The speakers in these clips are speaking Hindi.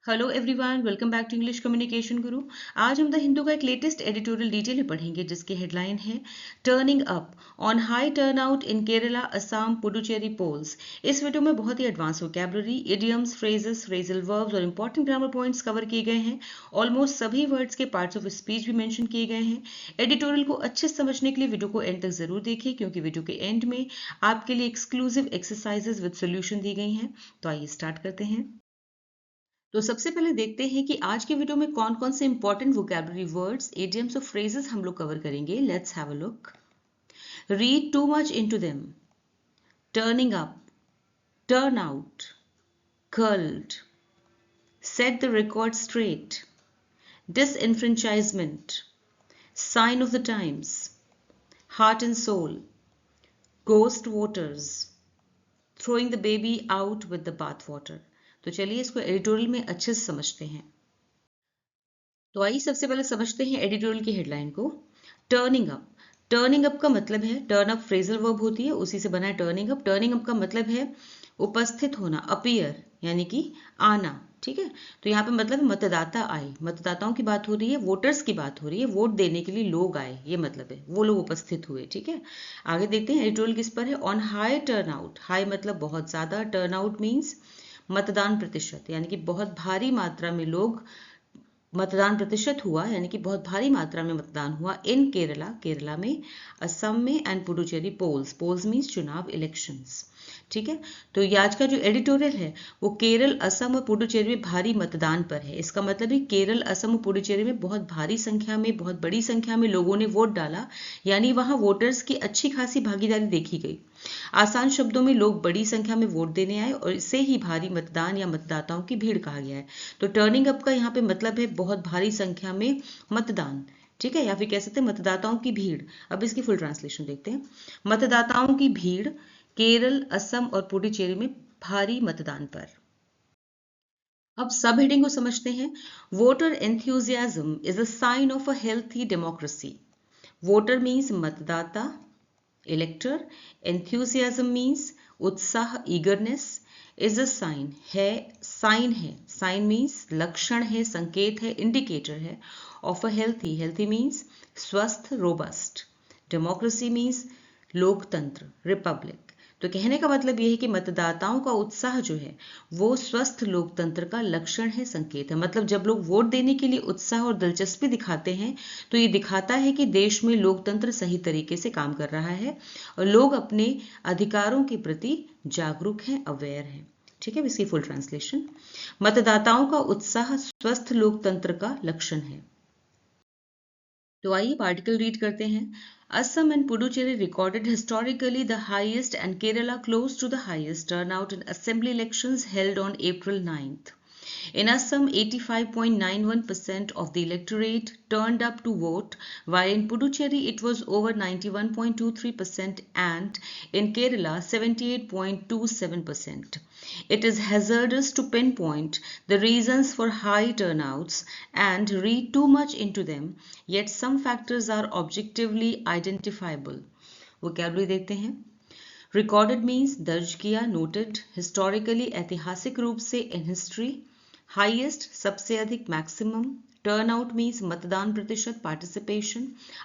Hello everyone, welcome back to English communication guru. आज हम द हिंदू का एक लेटेस्ट एडिटोरियल डिटेल पढ़ेंगे जिसकी हेडलाइन है turning up on high turn out in Kerala, Assam, Puducherry polls. इस वीडियो में बहुत ही advance vocabulary, idioms, phrases, phrasal verbs और इंपॉर्टेंट ग्रामर पॉइंट्स कवर किए गए हैं। ऑलमोस्ट सभी वर्ड्स के पार्ट्स ऑफ स्पीच भी मेंशन किए गए हैं। एडिटोरियल को अच्छे से समझने के लिए वीडियो को एंड तक जरूर देखिए, क्योंकि वीडियो के एंड में आपके लिए एक्सक्लूसिव एक्सरसाइजेस विद सोल्यूशन दी गई हैं। तो आइए स्टार्ट करते हैं। तो सबसे पहले देखते हैं कि आज के वीडियो में कौन कौन से इंपॉर्टेंट वोकैबुलरी वर्ड्स, इडियम्स और फ्रेजेस हम लोग कवर करेंगे। Let's have a look. Read too much into them. Turning up, turn out, curled, set the record straight, disenfranchisement, sign of the times, heart and soul, ghost voters, throwing the baby out with the bathwater। तो चलिए इसको एडिटोरियल में अच्छे से समझते हैं। तो आइए सबसे पहले समझते हैं एडिटोरियल की हेडलाइन को। Turning up. टर्निंग अप का मतलब है, टर्न अप फ्रेजल वर्ब होती है, उसी से बना है टर्निंग अप। टर्निंग अप का मतलब है उपस्थित होना, अपीयर, यानी कि आना। ठीक है, तो यहाँ पे मतलब है मतदाता आए, मतदाताओं की बात हो रही है, वोटर्स की बात हो रही है, वोट देने के लिए लोग आए, ये मतलब है वो लोग उपस्थित हुए। ठीक है, आगे देखते हैं एडिटोरियल किस पर है। On high turn out. High मतलब बहुत ज्यादा, टर्न आउट मीन्स मतदान प्रतिशत, यानी कि बहुत भारी मात्रा में लोग मतदान प्रतिशत हुआ, यानी कि बहुत भारी मात्रा में मतदान हुआ इन केरला, केरला में, असम में, and Puducherry polls. Polls means चुनाव, इलेक्शंस। ठीक है, तो ये आज का जो एडिटोरियल है वो केरल, असम और पुडुचेरी में भारी मतदान पर है। इसका मतलब है केरल, असम और पुडुचेरी में बहुत भारी संख्या में, बहुत बड़ी संख्या में लोगों ने वोट डाला, यानी वहां वोटर्स की अच्छी खासी भागीदारी देखी गई। आसान शब्दों में लोग बड़ी संख्या में वोट देने आए और इससे ही भारी मतदान या मतदाताओं की भीड़ कहा गया है। तो टर्निंग अप का यहाँ पे मतलब है बहुत भारी संख्या में मतदान। ठीक है, या फिर कह सकते हैं मतदाताओं की भीड़। अब इसकी फुल ट्रांसलेशन देखते हैं। मतदाताओं की भीड़ केरल, असम और पुडुचेरी में भारी मतदान पर। अब सब हेडिंग को समझते हैं। Voter enthusiasm is a sign of a healthy democracy. Voter means मतदाता, इलेक्टर। एंथुसियाज्म मीन्स उत्साह, ईगरनेस। इज अ साइन है, साइन है, साइन मीन्स लक्षण है, संकेत है, इंडिकेटर है, of a healthy. Healthy means स्वस्थ, रोबस्ट। डेमोक्रेसी मीन्स लोकतंत्र, रिपब्लिक। तो कहने का मतलब यह है कि मतदाताओं का उत्साह जो है वो स्वस्थ लोकतंत्र का लक्षण है, संकेत है। मतलब जब लोग वोट देने के लिए उत्साह और दिलचस्पी दिखाते हैं तो ये दिखाता है कि देश में लोकतंत्र सही तरीके से काम कर रहा है और लोग अपने अधिकारों के प्रति जागरूक हैं, अवेयर हैं। ठीक है, इसकी फुल ट्रांसलेशन। मतदाताओं का उत्साह स्वस्थ लोकतंत्र का लक्षण है। तो आइए आर्टिकल रीड करते हैं। Assam and Puducherry recorded historically the highest and Kerala close to the highest turnout in assembly elections held on April 9th. In Assam, 85.91% of the electorate turned up to vote, while in Puducherry it was over 91.23% and in Kerala 78.27%. It is hazardous to pinpoint the reasons for high turnouts and read too much into them, yet some factors are objectively identifiable. Vocabulary देखते हैं। Recorded means दर्ज किया, noted. Historically ऐतिहासिक रूप से, in history. Highest सबसे अधिक, maximum. Turnout means मतदान प्रतिशत, participation.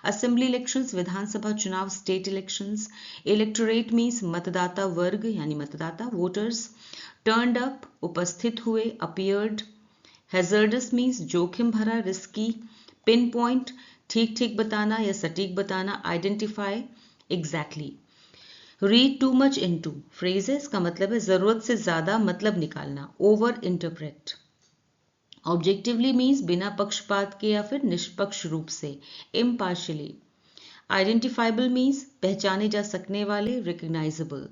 Assembly elections विधानसभा चुनाव, state elections. Electorate means मतदाता वर्ग यानी मतदाता, voters. Turned up उपस्थित हुए, appeared. Hazardous means जोखिम भरा, risky. Pinpoint ठीक ठीक बताना या सटीक बताना, identify, exactly. Read too much into phrases का मतलब है जरूरत से ज्यादा मतलब निकालना, ओवर इंटरप्रेट। ऑब्जेक्टिवली मीन्स बिना पक्षपात के या फिर निष्पक्ष रूप से, इम्पार्शियली। आइडेंटिफाइबल मीन्स पहचाने जा सकने वाले, रिकग्नाइजेबल।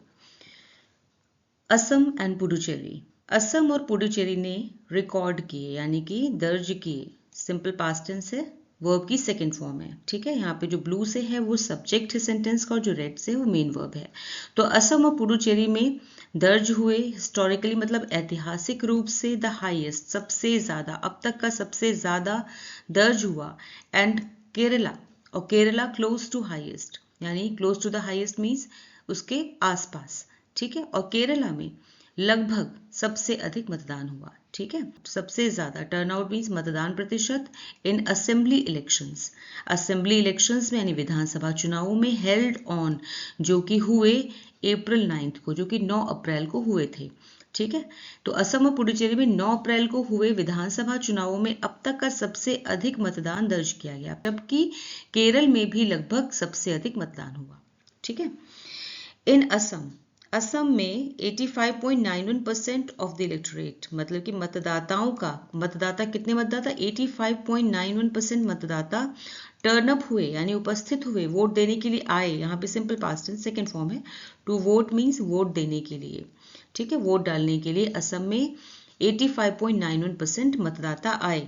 असम एंड पुडुचेरी। असम और पुडुचेरी ने रिकॉर्ड किए यानी कि दर्ज किए, सिंपल पास्ट टेंस है, वर्ब की सेकंड फॉर्म है। ठीक है, यहाँ पे जो ब्लू से है वो सब्जेक्ट है सेंटेंस का और जो रेड से है वो मेन वर्ब है। तो असम और पुडुचेरी में दर्ज हुए, हिस्टोरिकली मतलब ऐतिहासिक रूप से, द हाईएस्ट सबसे ज्यादा, अब तक का सबसे ज्यादा दर्ज हुआ, एंड केरला, और केरला क्लोज टू हाईएस्ट, यानी close to the highest means उसके आसपास। ठीक है, और केरला में लगभग सबसे अधिक मतदान हुआ। ठीक है। सबसे ज्यादा टर्नआउट मीन्स मतदान प्रतिशत इन असेंबली इलेक्शंस, असेंबली इलेक्शंस में यानी विधानसभा चुनावों में हेल्ड ऑन, जो कि हुए अप्रैल 9 को, जो कि 9 अप्रैल को हुए थे। ठीक है, तो असम और पुडुचेरी में 9 अप्रैल को हुए विधानसभा चुनावों में अब तक का सबसे अधिक मतदान दर्ज किया गया, जबकि केरल में भी लगभग सबसे अधिक मतदान हुआ। ठीक है, इन असम में 85.91% ऑफ द इलेक्टोरेट, मतलब कि मतदाताओं का, मतदाता कितने मतदाता, 85.91% मतदाता टर्नअप हुए यानी उपस्थित हुए, वोट देने के लिए आए। यहाँ पे simple past tense second form है, टू वोट मीन्स वोट देने के लिए। ठीक है, वोट डालने के लिए असम में 85.91% मतदाता आए।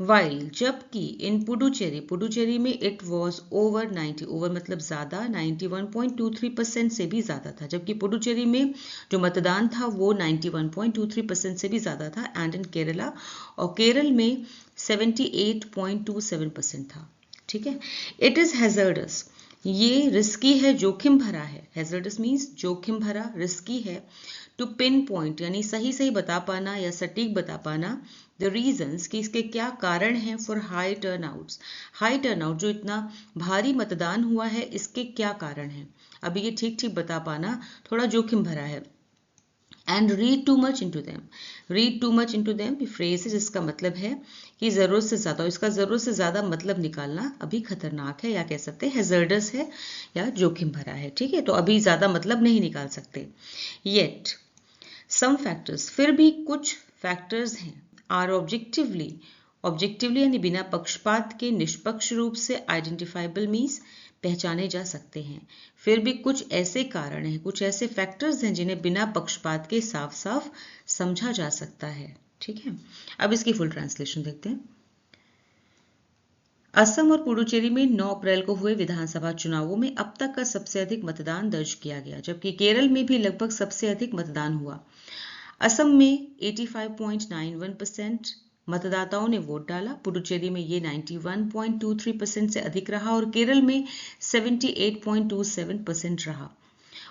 वाइल, जबकि इन पुडुचेरी में इट वॉज ओवर 90, ओवर मतलब ज्यादा, 91.23% से भी ज्यादा था, जबकि पुडुचेरी में जो मतदान था वो 91.23% से भी ज्यादा था। एंड इन केरला, और केरल में 78.27% था। ठीक है, इट इज हैजर्डस, ये रिस्की है, जोखिम भरा है। हैजर्डस मीन्स जोखिम भरा, रिस्की है। टू पिन पॉइंट यानी सही सही बता पाना या सटीक बता पाना द रीजंस, कि इसके क्या कारण हैं, for high turnouts, high turnout जो इतना भारी मतदान हुआ है, इसके क्या कारण हैं, अभी ये ठीक ठीक बता पाना थोड़ा जोखिम भरा है। And read too much into them, read too much into them phrase है जिसका मतलब है कि जरूरत से ज्यादा, इसका जरूरत से ज्यादा मतलब निकालना अभी खतरनाक है, या कह सकते हैं हैजर्डस है या जोखिम भरा है। ठीक है, तो अभी ज्यादा मतलब नहीं निकाल सकते। येट सम फैक्टर्स, फिर भी कुछ फैक्टर्स हैं, आर ऑब्जेक्टिवली यानी बिना पक्षपात के, निष्पक्ष रूप से, आइडेंटिफाइबल मीन्स पहचाने जा सकते हैं। फिर भी कुछ ऐसे कारण हैं, कुछ ऐसे फैक्टर्स हैं जिन्हें बिना पक्षपात के साफ साफ समझा जा सकता है। ठीक है, अब इसकी फुल ट्रांसलेशन देखते हैं। असम और पुडुचेरी में 9 अप्रैल को हुए विधानसभा चुनावों में अब तक का सबसे अधिक मतदान दर्ज किया गया, जबकि केरल में भी लगभग सबसे अधिक मतदान हुआ। असम में 85.91% मतदाताओं ने वोट डाला, पुडुचेरी में ये 91.23% से अधिक रहा और केरल में 78.27% रहा।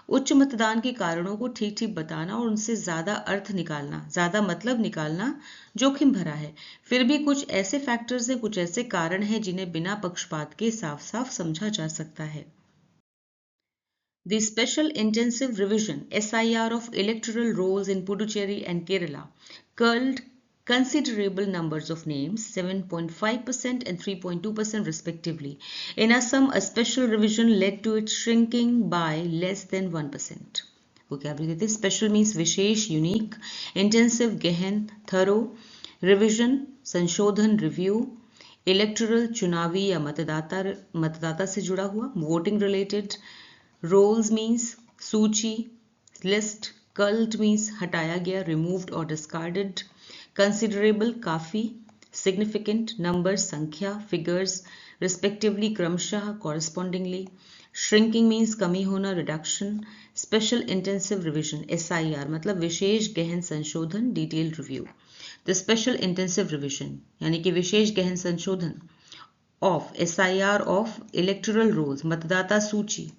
उच्च मतदान के कारणों को ठीक ठीक बताना और उनसे ज्यादा अर्थ निकालना, ज्यादा मतलब निकालना जोखिम भरा है। फिर भी कुछ ऐसे फैक्टर्स हैं, कुछ ऐसे कारण हैं जिन्हें बिना पक्षपात के साफ साफ समझा जा सकता है। The Special Intensive Revision (SIR) of electoral rolls in Puducherry and Kerala culled considerable numbers of names, 7.5% and 3.2% respectively. In Assam, a special revision led to its shrinking by less than 1%. Vocabulary देते, special means विशेष, unique, intensive गहन, thorough, revision संशोधन, review, electoral चुनावी या मतदाता से जुड़ा हुआ, voting related, rolls means सूची, list, culled means हटाया गया, removed or discarded, considerable काफी, significant number संख्या, figures, respectively क्रमशः, correspondingly, shrinking means कमी होना, reduction, special intensive revision SIR मतलब विशेष गहन संशोधन, detailed review। The special intensive revision यानी कि विशेष गहन संशोधन of SIR of electoral rolls मतदाता सूची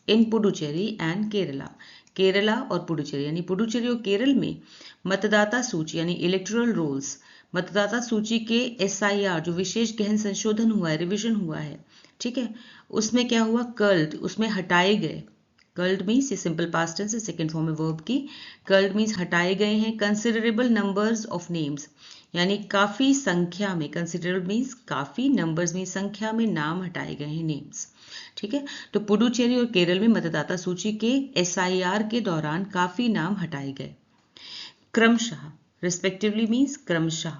इन पुडुचेरी एंड केरला, केरला और पुडुचेरी यानी पुडुचेरी और केरल में मतदाता सूची यानी इलेक्टोरल रोल्स, मतदाता सूची के SIR जो विशेष गहन संशोधन हुआ है, रिवीजन हुआ है, ठीक है, उसमें क्या हुआ, कर्ल्ड, उसमें हटाए गए, कर्ल्ड मीन्स ये सिंपल पास्ट टेंस है, सेकंड फॉर्म है वर्ब की, कर्ल्ड मीन्स हटाए गए हैं, कंसिडरेबल नंबर्स ऑफ नेम्स यानी काफी संख्या में, कंसिडरेबल मीन्स काफी, नंबर्स मीन्स संख्या में, नाम हटाए गए हैं, नेम्स। ठीक है, तो पुडुचेरी और केरल में मतदाता सूची के SIR के दौरान काफी नाम हटाए गए। क्रमशः, रिस्पेक्टिवली मीन्स क्रमशः,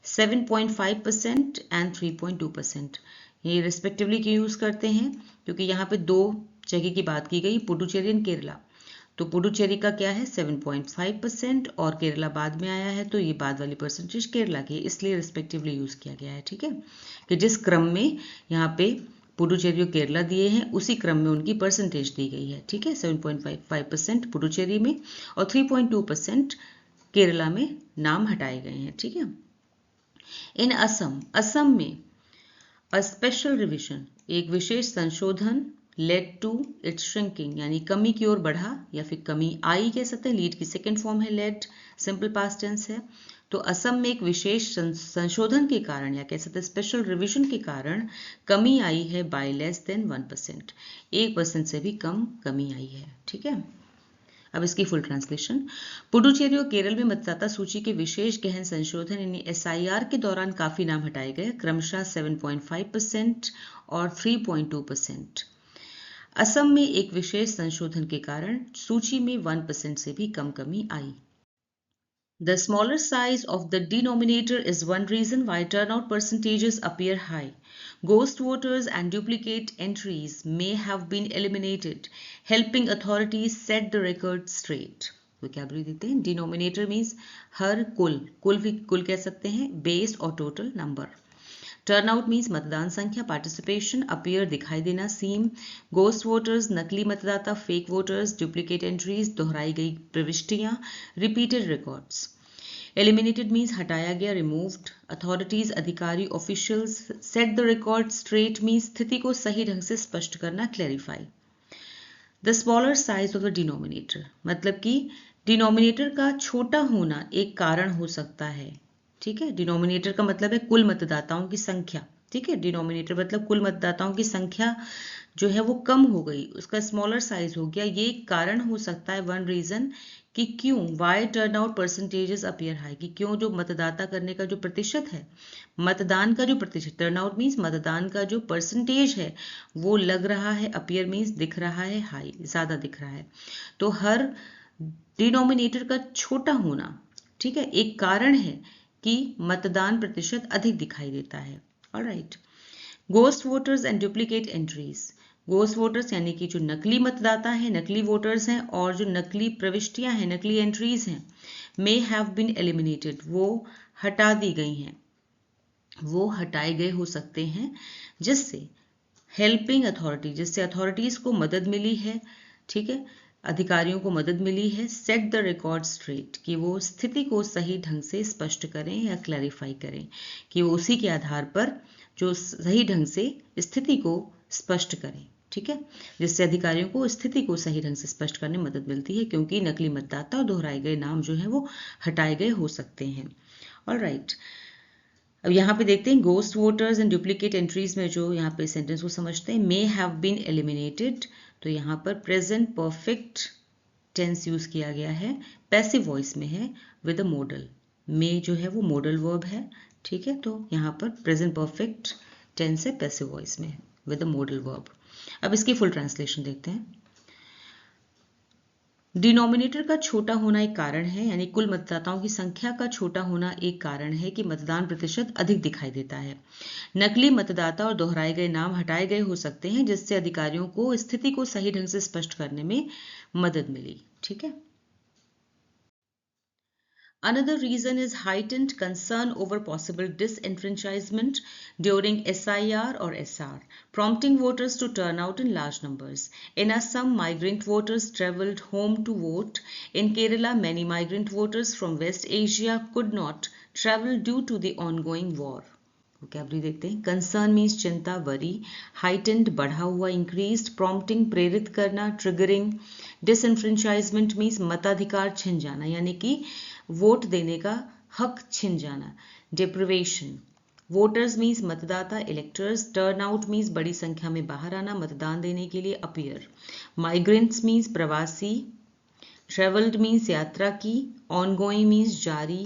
7.5% एंड 3.2%। ये रिस्पेक्टिवली क्यों यूज करते हैं, क्योंकि यहाँ पे दो जगह की बात की गई, पुडुचेरी एंड केरला। तो पुडुचेरी का क्या है 7.5% और केरला बाद में आया है, तो ये बाद वाली परसेंटेज केरला की, इसलिए रिस्पेक्टिवली यूज किया गया है। ठीक है, कि जिस क्रम में यहाँ पे पुडुचेरी और केरला दिए हैं उसी क्रम में उनकी परसेंटेज दी गई है। ठीक है, 7.5% पुडुचेरी में और 3.2% केरला में नाम हटाए गए हैं। ठीक है, इन असम में अ स्पेशल रिविजन एक विशेष संशोधन लेड टू इट्स श्रिंकिंग, यानी कमी की ओर बढ़ा या फिर कमी आई कह सकते हैं। लीड की सेकेंड फॉर्म है लेड, सिंपल पास्ट टेंस है। तो असम में एक विशेष संशोधन के कारण या कह सकते हैं स्पेशल रिवीजन के कारण कमी आई है बाय लेस देन 1%, 1% से भी कम कमी आई है। ठीक है, अब इसकी फुल ट्रांसलेशन। पुडुचेरी और केरल में मतदाता सूची के विशेष गहन संशोधन यानी SIR के दौरान काफी नाम हटाए गए, क्रमशः 7.5% और 3.2%। असम में एक विशेष संशोधन के कारण सूची में 1% से भी कम कमी आई। The smaller size of the denominator is one reason why turnout percentages appear high. Ghost voters and duplicate entries may have been eliminated, helping authorities set the record straight. Vocabulary देते हैं। Denominator means हर कुल भी कुल कह सकते हैं, base और total number. टर्नआउट मीन्स मतदान संख्या, पार्टिसिपेशन, अपीयर दिखाई देना, सीम, गोस्ट वोटर्स नकली मतदाता, फेक वोटर्स, डुप्लीकेट एंट्रीज दोहराई गई प्रविष्टियां, रिपीटेड रिकॉर्ड्स। एलिमिनेटेड मीन्स हटाया गया, रिमूव्ड। अथॉरिटीज अधिकारी, officials. Set the record straight means स्थिति को सही ढंग से स्पष्ट करना, clarify. The smaller size of the denominator मतलब कि डिनोमिनेटर का छोटा होना एक कारण हो सकता है। ठीक है, डिनोमिनेटर का मतलब है कुल मतदाताओं की संख्या। ठीक है, डिनोमिनेटर मतलब कुल मतदाताओं की संख्या जो है वो कम हो गई, उसका स्मॉलर साइज हो गया, ये एक कारण हो सकता है, वन रीजन कि क्यों, why turn out percentages appear high, कि क्यों जो मतदाता करने का जो प्रतिशत है, मतदान का जो प्रतिशत, टर्न आउट मीन्स मतदान का जो परसेंटेज है वो लग रहा है, अपीयर मीन्स दिख रहा है, हाई ज्यादा दिख रहा है। तो हर डिनोमिनेटर का छोटा होना, ठीक है, एक कारण है कि मतदान प्रतिशत अधिक दिखाई देता है। Alright, ghost voters and duplicate entries. Ghost voters यानी कि जो नकली मतदाता हैं, नकली वोटर्स हैं, और जो नकली प्रविष्टियां हैं, नकली एंट्रीज हैं, मे हैव बीन एलिमिनेटेड, वो हटा दी गई हैं, वो हटाए गए हो सकते हैं, जिससे हेल्पिंग अथॉरिटी, जिससे अथॉरिटीज को मदद मिली है। ठीक है, अधिकारियों को मदद मिली है। सेट द रिकॉर्ड स्ट्रेट, कि वो स्थिति को सही ढंग से स्पष्ट करें या क्लैरिफाई करें, कि वो उसी के आधार पर जो सही ढंग से स्थिति को स्पष्ट करें। ठीक है, जिससे अधिकारियों को स्थिति को सही ढंग से स्पष्ट करने में मदद मिलती है, क्योंकि नकली मतदाता और दोहराए गए नाम जो है वो हटाए गए हो सकते हैं। ऑलराइट, अब यहाँ पे देखते हैं ghost voters and duplicate entries में जो यहाँ पे सेंटेंस को समझते हैं, मे हैव बीन एलिमिनेटेड, तो यहाँ पर प्रेजेंट परफेक्ट टेंस यूज किया गया है, पैसिव वॉइस में है, विद अ मॉडल। मे जो है वो मॉडल वर्ब है। ठीक है, तो यहाँ पर प्रेजेंट परफेक्ट टेंस है, पैसिव वॉइस में है, विद अ मॉडल वर्ब। अब इसकी फुल ट्रांसलेशन देखते हैं। डिनोमिनेटर का छोटा होना एक कारण है, यानी कुल मतदाताओं की संख्या का छोटा होना एक कारण है कि मतदान प्रतिशत अधिक दिखाई देता है। नकली मतदाता और दोहराए गए नाम हटाए गए हो सकते हैं, जिससे अधिकारियों को स्थिति को सही ढंग से स्पष्ट करने में मदद मिली। ठीक है, Another reason is heightened concern over possible disenfranchisement during SIR or SR, prompting voters to turn out in large numbers. In Assam, migrant voters travelled home to vote. In Kerala, many migrant voters from West Asia could not travel due to the ongoing war. Vocabulary देखते हैं। कंसर्न मीन्स चिंता, वरी, हाइटेंड बढ़ा हुआ, इंक्रीज्ड, प्रॉम्प्टिंग प्रेरित करना, ट्रिगरिंग, डिसएनफ्रेंचाइजमेंट मीन्स मताधिकार छिन जाना, यानी कि वोट देने का हक छिन जाना, डिप्रिवेशन। वोटर्स मीन्स मतदाता, इलेक्टर्स। टर्न आउट मीन्स बड़ी संख्या में बाहर आना, मतदान देने के लिए अपीयर। माइग्रेंट्स मीन्स प्रवासी। ट्रेवल्ड मीन्स यात्रा की। ऑनगोइंग मीन्स जारी।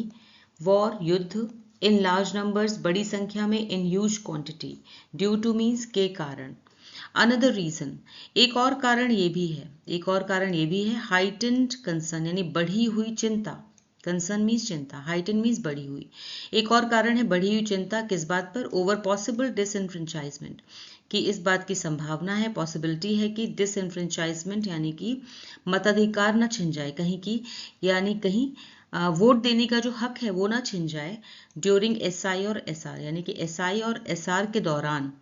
वॉर युद्ध। इन लार्ज नंबर्स बड़ी संख्या में। In huge quantity. Due two means के कारण। अनदर रीजन एक और कारण ये भी है, एक और कारण ये भी है, हाइटेंड कंसर्न यानी बढ़ी हुई चिंता। कंसर्न मीन्स चिंता, हाइटेंड मीन्स बढ़ी हुई। एक और कारण है बढ़ी हुई चिंता, किस बात पर? ओवर पॉसिबल डिसएनफ्रेंचाइजमेंट, कि इस बात की संभावना है, पॉसिबिलिटी है कि डिसएनफ्रेंचाइजमेंट यानी कि मताधिकार न छिन जाए कहीं की, यानी कहीं वोट देने का जो हक है वो ना छिन जाए। ड्यूरिंग SI और SR, यानी कि SI और SR के दौरान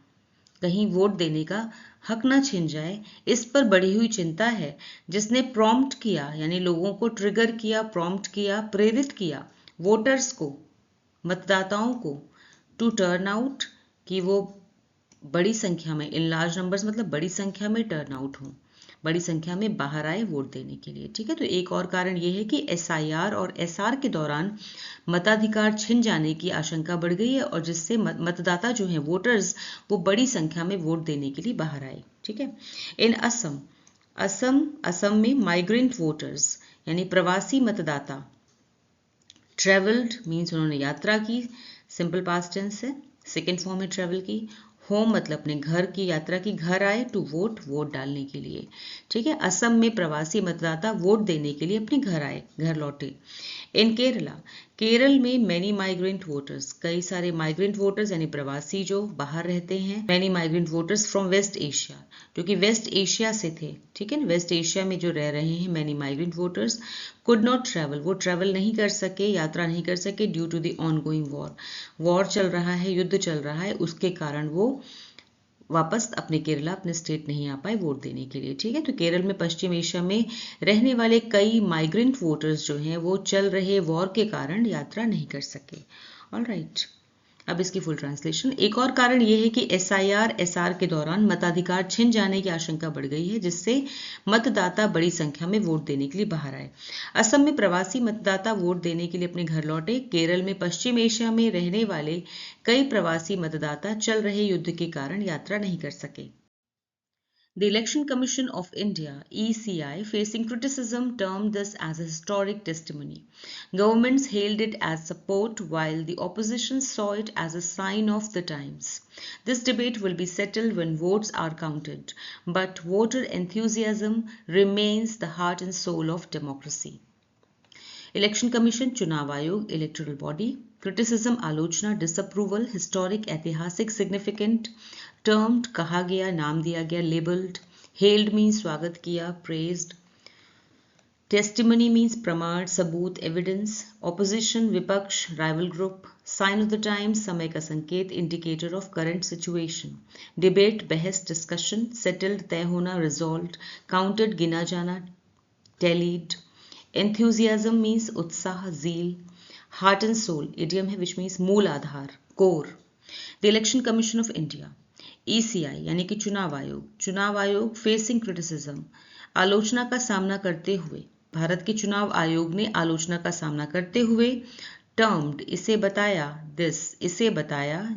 कहीं वोट देने का हक ना छिन जाए, इस पर बढ़ी हुई चिंता है, जिसने प्रॉम्प्ट किया, यानी लोगों को ट्रिगर किया, प्रॉम्प्ट किया, प्रेरित किया, वोटर्स को, मतदाताओं को, टू टर्न आउट, कि वो बड़ी संख्या में, इन लार्ज नंबर्स मतलब बड़ी संख्या में टर्न आउट हों, बड़ी संख्या में बाहर आए वोट देने के लिए। ठीक है, तो एक और कारण ये है कि एसआईआर और एसआर के दौरान मताधिकार छिन जाने की आशंका बढ़ गई है और जिससे मतदाता जो हैं वोटर्स वो बड़ी संख्या में वोट देने के लिए बाहर आए। ठीक है, इन असम में माइग्रेंट वोटर्स यानी प्रवासी मतदाता, ट्रेवल्ड मीन्स उन्होंने यात्रा की, सिंपल पास्ट टेंस है, सेकेंड फॉर्म में ट्रेवल की, होम मतलब अपने घर की यात्रा की, घर आए टू वोट डालने के लिए। ठीक है, असम में प्रवासी मतदाता वोट देने के लिए अपने घर आए, घर लौटे। इन केरल में मैनी माइग्रेंट वोटर्स, कई सारे माइग्रेंट वोटर्स यानी प्रवासी जो बाहर रहते हैं, many migrant voters from West Asia, जो कि वेस्ट एशिया से थे। ठीक है, वेस्ट एशिया में जो रह रहे हैं many migrant voters could not travel, वो ट्रैवल नहीं कर सके, यात्रा नहीं कर सके, due to the ongoing war चल रहा है, युद्ध चल रहा है, उसके कारण वो वापस अपने केरला, अपने स्टेट नहीं आ पाए वोट देने के लिए। ठीक है, तो केरल में पश्चिम एशिया में रहने वाले कई माइग्रेंट वोटर्स जो हैं वो चल रहे वॉर के कारण यात्रा नहीं कर सके। ऑलराइट, अब इसकी फुल ट्रांसलेशन। एक और कारण यह है कि एसआईआर एसआर के दौरान मताधिकार छिन जाने की आशंका बढ़ गई है जिससे मतदाता बड़ी संख्या में वोट देने के लिए बाहर आए। असम में प्रवासी मतदाता वोट देने के लिए अपने घर लौटे। केरल में पश्चिम एशिया में रहने वाले कई प्रवासी मतदाता चल रहे युद्ध के कारण यात्रा नहीं कर सके। The Election Commission of India, ECI, facing criticism, termed this as a historic testimony. Governments hailed it as support while the opposition saw it as a sign of the times. This debate will be settled when votes are counted, but voter enthusiasm remains the heart and soul of democracy. Election commission, चुनाव आयोग, इलेक्टोरल बॉडी, क्रिटिसिज्म आलोचना, डिसअप्रूवल, हिस्टोरिक ऐतिहासिक, सिग्निफिकेंट, टर्म्ड कहा गया, नाम दिया गया, लेबल्ड, हेल्ड मीन्स स्वागत किया, प्रेज्ड, टेस्टिमनी मीन्स प्रमाण, सबूत, एविडेंस, ऑपोजिशन विपक्ष, rival group, sign of the times समय का संकेत, indicator of current situation, debate बहस, डिस्कशन, सेटल्ड तय होना, रिजॉल्व्ड, काउंटेड गिना जाना, टैलीड, enthusiasm means उत्साह, zeal, heart and soul idiom है which means मूल आधार, core. The Election Commission of India, ECI यानी कि चुनाव आयोग facing criticism, आलोचना का सामना करते हुए, भारत के चुनाव आयोग ने आलोचना का सामना करते हुए टर्म्ड इसे बताया,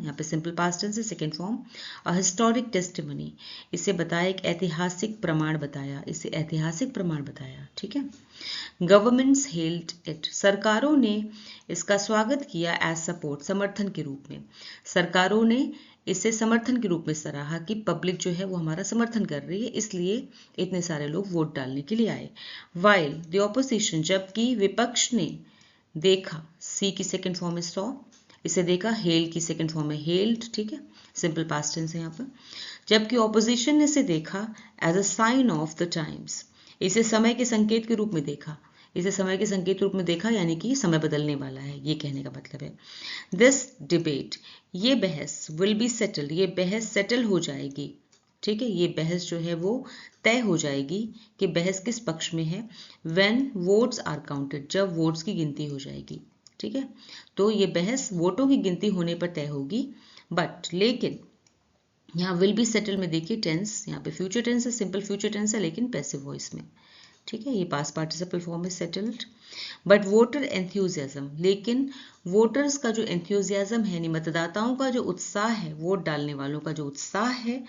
यहाँ पे सिंपल पास्ट टेंस है, second form, a historic testimony, इसे बताया एक ऐतिहासिक प्रमाण बताया, इसे ऐतिहासिक प्रमाण बताया। ठीक है, गवर्नमेंट्स हेल्ड इट, सरकारों ने इसका स्वागत किया, एज सपोर्ट समर्थन के रूप में, सरकारों ने इसे समर्थन के रूप में सराहा कि पब्लिक जो है वो हमारा समर्थन कर रही है, इसलिए इतने सारे लोग वोट डालने के लिए आए। वाइल द ऑपोजिशन, जबकि विपक्ष ने देखा, सी की सेकेंड फॉर्म में सॉ, इसे देखा, हेल की सेकेंड फॉर्म में हेल्ड। ठीक है, सिंपल पास्ट टेंस है यहाँ पर। जबकि ऑपोजिशन ने इसे देखा as a sign of the times, इसे समय के संकेत के रूप में देखा, इसे समय के संकेत के रूप में देखा यानी कि समय बदलने वाला है, ये कहने का मतलब है। दिस डिबेट, ये बहस, विल बी सेटल्ड, ये बहस सेटल हो जाएगी। ठीक है, ये बहस जो है वो तय हो जाएगी कि बहस किस पक्ष में है, व्हेन वोट्स आर काउंटेड, जब वोट्स की गिनती हो जाएगी। ठीक है, तो ये बहस वोटों की गिनती होने पर तय होगी। बट लेकिन यहाँ विल बी सेटल में देखिए टेंस, यहाँ पे फ्यूचर टेंस है, सिंपल फ्यूचर टेंस है लेकिन पैसिव वॉइस में। ठीक है, ये पास्ट पार्टिसिपल फॉर्म में सेटल्ड। बट वोटर एंथ्यूजियाज्म, लेकिन वोटर्स का जो एंथ्यूजियाज्म है, यानी मतदाताओं का जो उत्साह है, वोट डालने वालों का जो उत्साह है,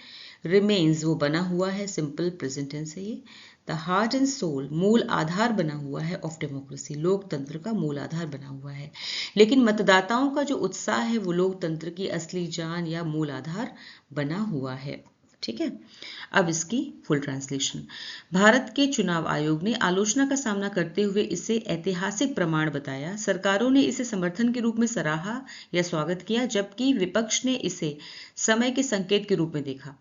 रिमेन्स, वो बना हुआ है, सिंपल प्रेजेंट टेंस है ये, द हार्ट एंड सोल, मूल आधार बना हुआ है, ऑफ डेमोक्रेसी, लोकतंत्र का मूल आधार बना हुआ है। लेकिन मतदाताओं का जो उत्साह है वो लोकतंत्र की असली जान या मूल आधार बना हुआ है। ठीक है, अब इसकी फुल ट्रांसलेशन। भारत के चुनाव आयोग ने आलोचना का सामना करते हुए इसे ऐतिहासिक प्रमाण बताया, सरकारों ने इसे समर्थन के रूप में सराहा या स्वागत किया, जबकि विपक्ष ने इसे समय के संकेत के रूप में देखा।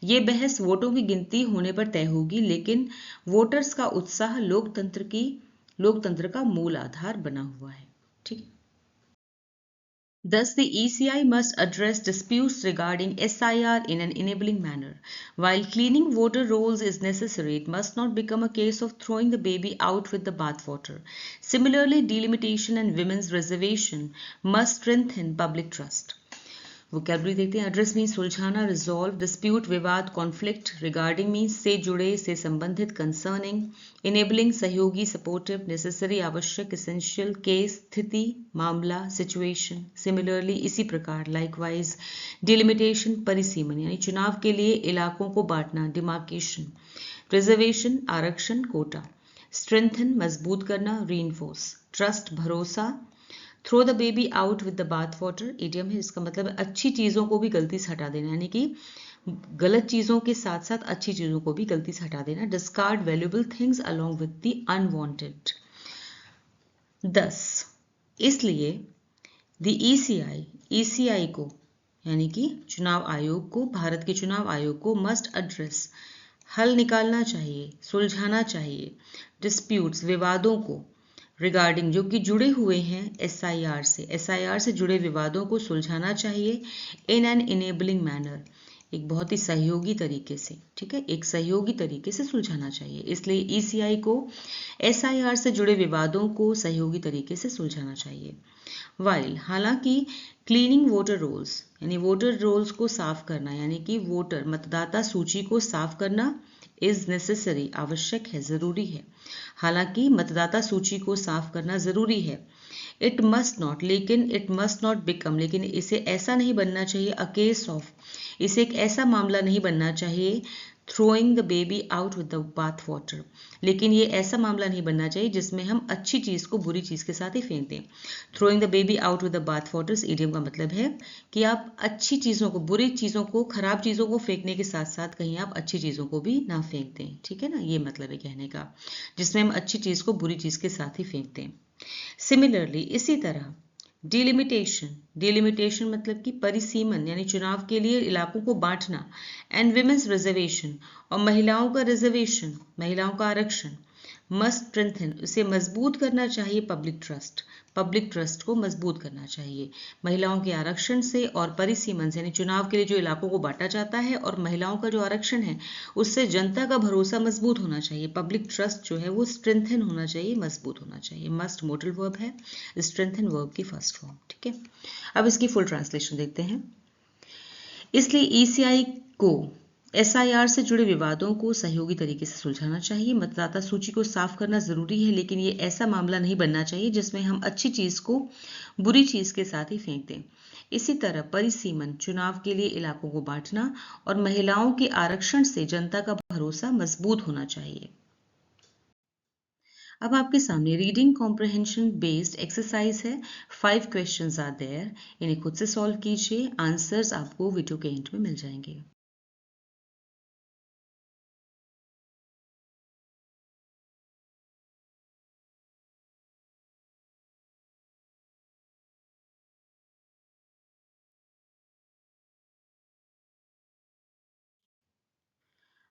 ये बहस वोटों की गिनती होने पर तय होगी, लेकिन वोटर्स का उत्साह लोकतंत्र का मूल आधार बना हुआ है। ठीक है, Thus, the ECI must address disputes regarding SIR in an enabling manner. While cleaning voter rolls is necessary, it must not become a case of throwing the baby out with the bathwater. Similarly, delimitation and women's reservation must strengthen public trust. Vocabulary देखते हैं। एड्रेस मीन्स सुलझाना, रिजॉल्व, डिस्प्यूट विवाद, कॉन्फ्लिक्ट, रिगार्डिंग मीन्स से जुड़े, से संबंधित, कंसर्निंग, इनेबलिंग सहयोगी, सपोर्टिव, नेसेसरी आवश्यक, एसेंशियल, केस स्थिति, मामला, सिचुएशन, सिमिलरली इसी प्रकार, लाइकवाइज, डिलिमिटेशन परिसीमन यानी चुनाव के लिए इलाकों को बांटना, डिमार्केशन, रिजर्वेशन आरक्षण, कोटा, स्ट्रेंथन मजबूत करना, रीइंफोर्स, ट्रस्ट भरोसा, throw the baby out with the bath water idiom है, इसका मतलब है अच्छी चीज़ों को भी गलती से हटा देना, यानी कि गलत चीज़ों के साथ साथ अच्छी चीज़ों को भी गलती से हटा देना, discard valuable things along with the unwanted. 10 इसलिए द ईसीआई को यानी कि चुनाव आयोग को, भारत के चुनाव आयोग को मस्ट एड्रेस हल निकालना चाहिए, सुलझाना चाहिए, डिस्प्यूट्स विवादों को, रिगार्डिंग जो कि जुड़े हुए हैं एसआईआर से जुड़े विवादों को सुलझाना चाहिए, इन एन इनेबलिंग मैनर एक बहुत ही सहयोगी तरीके से, ठीक है, एक सहयोगी तरीके से सुलझाना चाहिए। इसलिए ईसीआई को एसआईआर से जुड़े विवादों को सहयोगी तरीके से सुलझाना चाहिए। वाइल हालांकि क्लीनिंग वोटर रोल्स यानी वोटर रोल्स को साफ करना यानी कि वोटर मतदाता सूची को साफ करना इज नेसेसरी आवश्यक है, जरूरी है। हालांकि मतदाता सूची को साफ करना जरूरी है। इट मस्ट नॉट लेकिन इट मस्ट नॉट बिकम लेकिन इसे ऐसा नहीं बनना चाहिए, अ केस ऑफ इसे एक ऐसा मामला नहीं बनना चाहिए, throwing the baby out with the bath water लेकिन ये ऐसा मामला नहीं बनना चाहिए जिसमें हम अच्छी चीज़ को बुरी चीज़ के साथ ही फेंक दें। Throwing the baby out with the bath water idiom का मतलब है कि आप अच्छी चीज़ों को, बुरी चीज़ों को, खराब चीज़ों को फेंकने के साथ साथ कहीं आप अच्छी चीज़ों को भी ना फेंक दें, ठीक है ना, ये मतलब है कहने का, जिसमें हम अच्छी चीज़ को बुरी चीज़ के साथ ही फेंक दें। सिमिलरली इसी तरह डिलिमिटेशन मतलब कि परिसीमन यानी चुनाव के लिए इलाकों को बांटना, एंड विमेंस रिजर्वेशन और महिलाओं का रिजर्वेशन, महिलाओं का आरक्षण, मस्ट स्ट्रेंथन उसे मजबूत करना चाहिए, पब्लिक ट्रस्ट को मजबूत करना चाहिए। महिलाओं के आरक्षण से और परिसीमन से यानी चुनाव के लिए जो इलाकों को बांटा जाता है और महिलाओं का जो आरक्षण है उससे जनता का भरोसा मजबूत होना चाहिए, पब्लिक ट्रस्ट जो है वो स्ट्रेंथन होना चाहिए, मजबूत होना चाहिए। मस्ट मोडल वर्ब है, स्ट्रेंथन वर्ब की फर्स्ट फॉर्म, ठीक है। अब इसकी फुल ट्रांसलेशन देखते हैं। इसलिए ईसीआई को एसआईआर से जुड़े विवादों को सहयोगी तरीके से सुलझाना चाहिए, मतदाता सूची को साफ करना जरूरी है लेकिन ये ऐसा मामला नहीं बनना चाहिए जिसमें हम अच्छी चीज को बुरी चीज के साथ ही फेंक दें। इसी तरह परिसीमन चुनाव के लिए इलाकों को बांटना और महिलाओं के आरक्षण से जनता का भरोसा मजबूत होना चाहिए। अब आपके सामने रीडिंग कॉम्प्रहेंशन बेस्ड एक्सरसाइज है, 5 क्वेश्चंस आर देयर, इन्हें खुद से सॉल्व कीजिए, आंसर्स आपको वीडियो के एंड में मिल जाएंगे।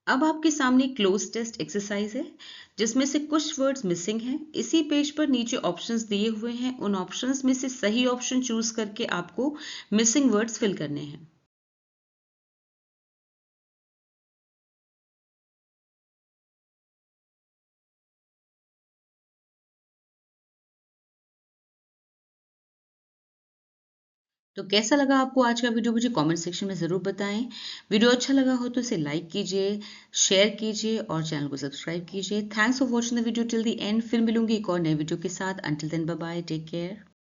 अब आपके सामने क्लोज टेस्ट एक्सरसाइज है जिसमें से कुछ वर्ड्स मिसिंग हैं। इसी पेज पर नीचे ऑप्शंस दिए हुए हैं, उन ऑप्शंस में से सही ऑप्शन चूज करके आपको मिसिंग वर्ड्स फिल करने हैं। तो कैसा लगा आपको आज का वीडियो, मुझे कमेंट सेक्शन में ज़रूर बताएं। वीडियो अच्छा लगा हो तो इसे लाइक कीजिए, शेयर कीजिए और चैनल को सब्सक्राइब कीजिए। Thanks for watching the video till the end. फिर मिलूंगी एक और नए वीडियो के साथ। Until then bye bye, take care.